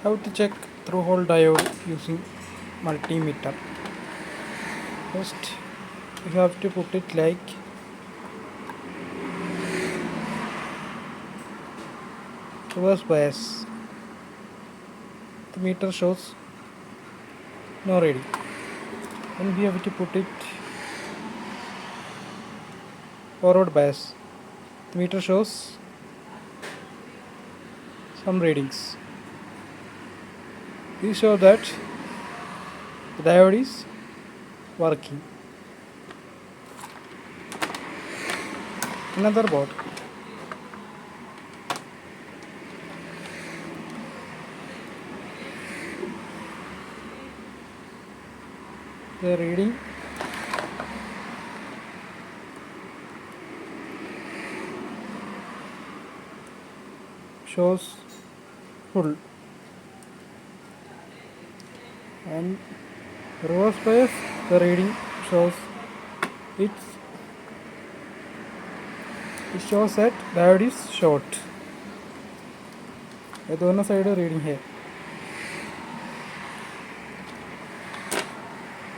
How to check through hole diode using multimeter. First, you have to put it like reverse bias. The meter shows no reading. Then we have to put it forward bias. The meter shows some readings. These show that the diode is working. Another board. The reading shows full, and reverse bias the reading shows it's it shows that diode is short. ये दोनों side reading है.